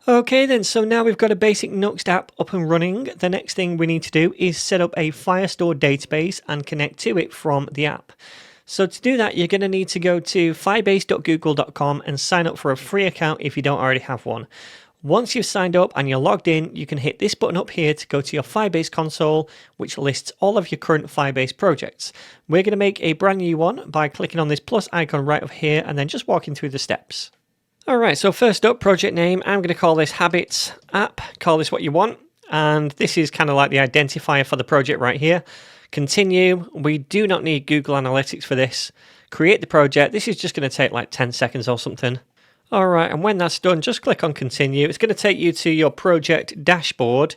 Okay then, so now we've got a basic Nuxt app up and running. The next thing we need to do is set up a Firestore database and connect to it from the app. So to do that, you're going to need to go to firebase.google.com and sign up for a free account if you don't already have one. Once you've signed up and you're logged in, you can hit this button up here to go to your Firebase console, which lists all of your current Firebase projects. We're going to make a brand new one by clicking on this plus icon right up here and then just walking through the steps. Alright, so first up, project name, I'm going to call this Habits App, call this what you want, and this is kind of like the identifier for the project right here. Continue, we do not need Google Analytics for this. Create the project, this is just going to take like 10 seconds or something. Alright, and when that's done, just click on continue. It's going to take you to your project dashboard,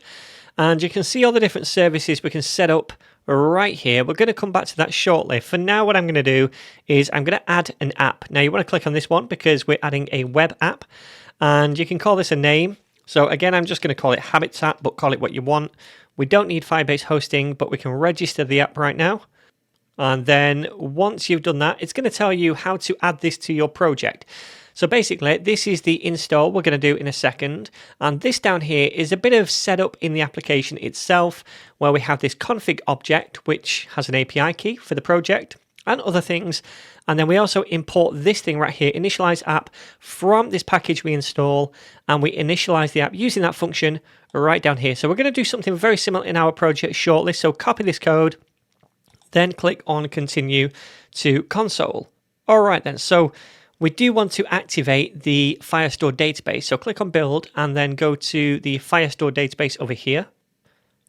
and you can see all the different services we can set up right here. We're going to come back to that shortly. For now, what I'm going to do is I'm going to add an app. Now, you want to click on this one because we're adding a web app, and you can call this a name. So again, I'm just going to call it Habits App, but call it what you want. We don't need Firebase hosting, but we can register the app right now. And then once you've done that, it's going to tell you how to add this to your project. So basically, this is the install we're going to do in a second. And this down here is a bit of setup in the application itself, where we have this config object, which has an API key for the project and other things. And then we also import this thing right here, initialize app, from this package we install, and we initialize the app using that function right down here. So we're going to do something very similar in our project shortly. So copy this code, then click on continue to console. All right then, so we do want to activate the Firestore database. So click on build and then go to the Firestore database over here.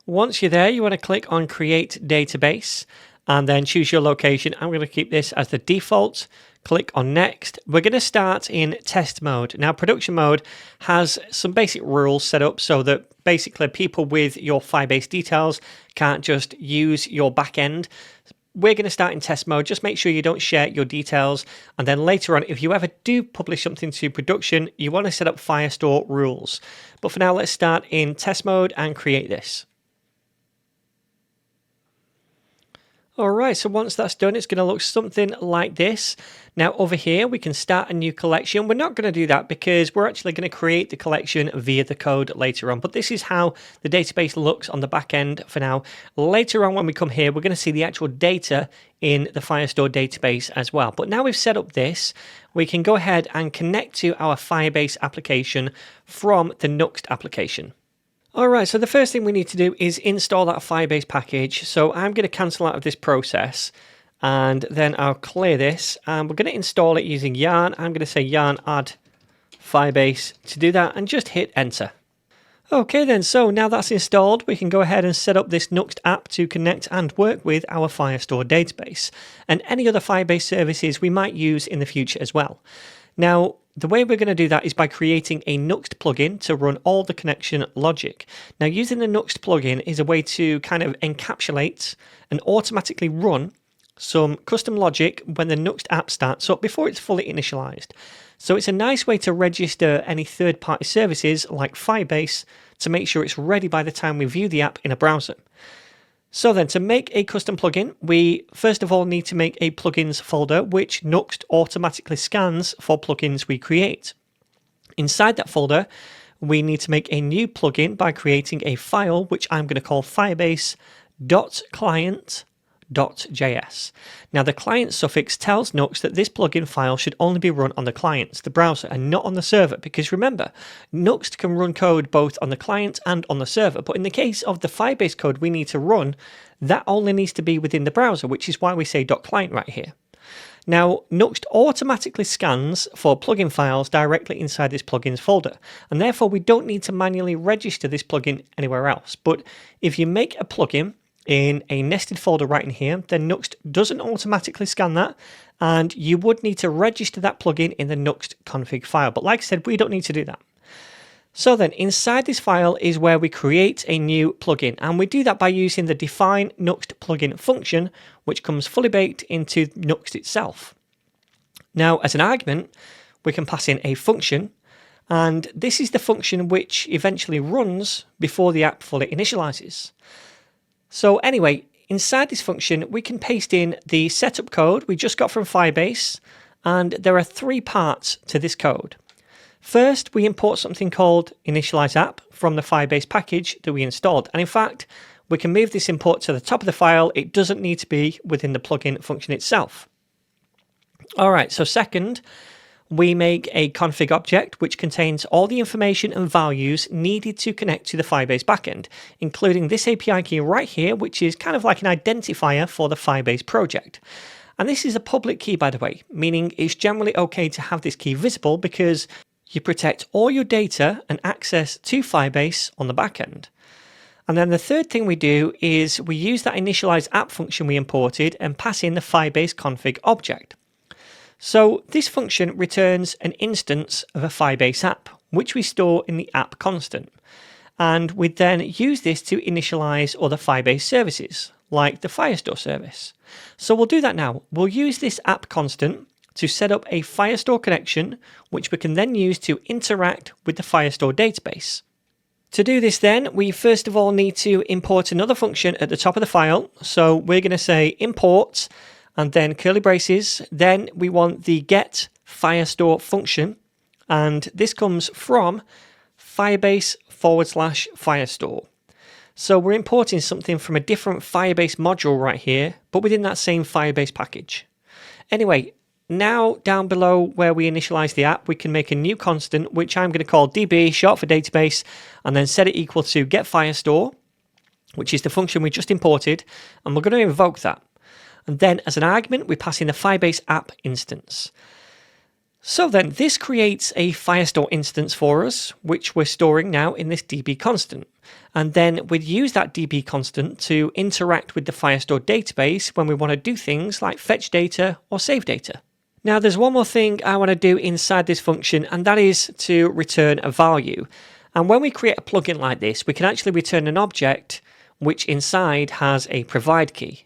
Once you're there, you want to click on create database and then choose your location. I'm going to keep this as the default. Click on next. We're going to start in test mode. Now, production mode has some basic rules set up so that basically people with your Firebase details can't just use your backend. We're going to start in test mode. Just make sure you don't share your details. And then later on, if you ever do publish something to production, you want to set up Firestore rules. But for now, let's start in test mode and create this. All right, so once that's done, it's going to look something like this. Now over here, we can start a new collection. We're not going to do that because we're actually going to create the collection via the code later on. But this is how the database looks on the back end for now. Later on, when we come here, we're going to see the actual data in the Firestore database as well. But now we've set up this, we can go ahead and connect to our Firebase application from the Nuxt application. Alright, so the first thing we need to do is install that Firebase package. So I'm going to cancel out of this process and then I'll clear this and we're going to install it using yarn. I'm going to say yarn add Firebase to do that and just hit enter. Okay then, so now that's installed, we can go ahead and set up this Nuxt app to connect and work with our Firestore database and any other Firebase services we might use in the future as well. Now, the way we're going to do that is by creating a Nuxt plugin to run all the connection logic. Now, using the Nuxt plugin is a way to kind of encapsulate and automatically run some custom logic when the Nuxt app starts up before it's fully initialized. So it's a nice way to register any third-party services like Firebase to make sure it's ready by the time we view the app in a browser. So then, to make a custom plugin, we first of all need to make a plugins folder, which Nuxt automatically scans for plugins we create. Inside that folder, we need to make a new plugin by creating a file, which I'm going to call firebase.client.js. Now, the client suffix tells Nuxt that this plugin file should only be run on the client, the browser, and not on the server, because remember, Nuxt can run code both on the client and on the server, but in the case of the Firebase code we need to run, that only needs to be within the browser, which is why we say .client right here. Now, Nuxt automatically scans for plugin files directly inside this plugins folder, and therefore we don't need to manually register this plugin anywhere else. But if you make a plugin in a nested folder right in here, then Nuxt doesn't automatically scan that, and you would need to register that plugin in the Nuxt config file. But like I said, we don't need to do that. So then, inside this file is where we create a new plugin, and we do that by using the define Nuxt plugin function, which comes fully baked into Nuxt itself. Now, as an argument, we can pass in a function, and this is the function which eventually runs before the app fully initializes. So anyway, inside this function, we can paste in the setup code we just got from Firebase, and there are three parts to this code. First, we import something called initialize app from the Firebase package that we installed. And in fact, we can move this import to the top of the file. It doesn't need to be within the plugin function itself. All right, so second, we make a config object which contains all the information and values needed to connect to the Firebase backend, including this API key right here, which is kind of like an identifier for the Firebase project. And this is a public key, by the way, meaning it's generally okay to have this key visible because you protect all your data and access to Firebase on the backend. And then the third thing we do is we use that initialize app function we imported and pass in the Firebase config object. So this function returns an instance of a Firebase app, which we store in the app constant. And we then use this to initialize other Firebase services, like the Firestore service. So we'll do that now. We'll use this app constant to set up a Firestore connection, which we can then use to interact with the Firestore database. To do this then, we first of all need to import another function at the top of the file. So we're going to say import and then curly braces. Then we want the get Firestore function. And this comes from Firebase/Firestore. So we're importing something from a different Firebase module right here, but within that same Firebase package. Anyway, now down below where we initialize the app, we can make a new constant, which I'm going to call db, short for database, and then set it equal to get Firestore, which is the function we just imported, and we're going to invoke that. And then as an argument, we pass in the Firebase app instance. So then this creates a Firestore instance for us, which we're storing now in this db constant. And then we'd use that db constant to interact with the Firestore database when we want to do things like fetch data or save data. Now there's one more thing I want to do inside this function, and that is to return a value. And when we create a plugin like this, we can actually return an object which inside has a provide key.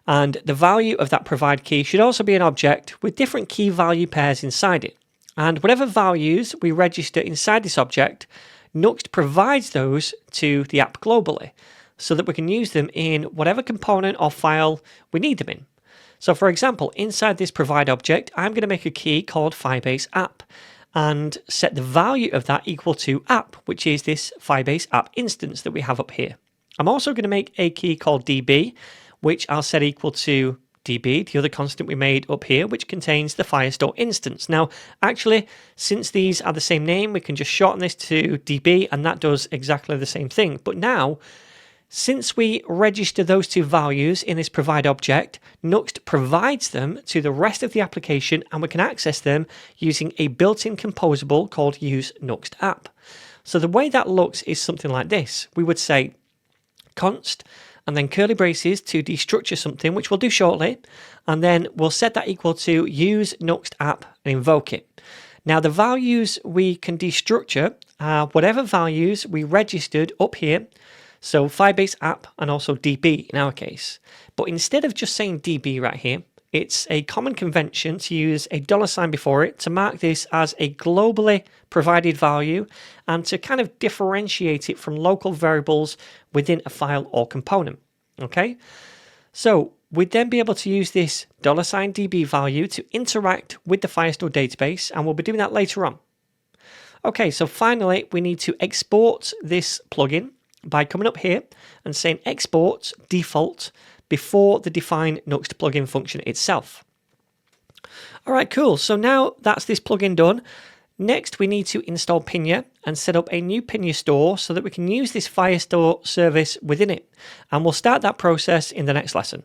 And the value of that provide key should also be an object with different key value pairs inside it. And whatever values we register inside this object, Nuxt provides those to the app globally so that we can use them in whatever component or file we need them in. So for example, inside this provide object, I'm going to make a key called Firebase app and set the value of that equal to app, which is this Firebase app instance that we have up here. I'm also going to make a key called db, which I'll set equal to db, the other constant we made up here, which contains the Firestore instance. Now, actually, since these are the same name, we can just shorten this to db, and that does exactly the same thing. But now, since we register those two values in this provide object, Nuxt provides them to the rest of the application, and we can access them using a built-in composable called use Nuxt app. So the way that looks is something like this. We would say const and then curly braces to destructure something, which we'll do shortly, and then we'll set that equal to use Nuxt app and invoke it. Now the values we can destructure are whatever values we registered up here, so Firebase app and also db in our case. But instead of just saying db right here, it's a common convention to use a $sign before it to mark this as a globally provided value and to kind of differentiate it from local variables within a file or component. Okay, so we'd then be able to use this $db value to interact with the Firestore database, and we'll be doing that later on. Okay, so finally we need to export this plugin by coming up here and saying export default before the define Nuxt plugin function itself. All right, cool. So now that's this plugin done. Next, we need to install Pinia and set up a new Pinia store so that we can use this Firestore service within it. And we'll start that process in the next lesson.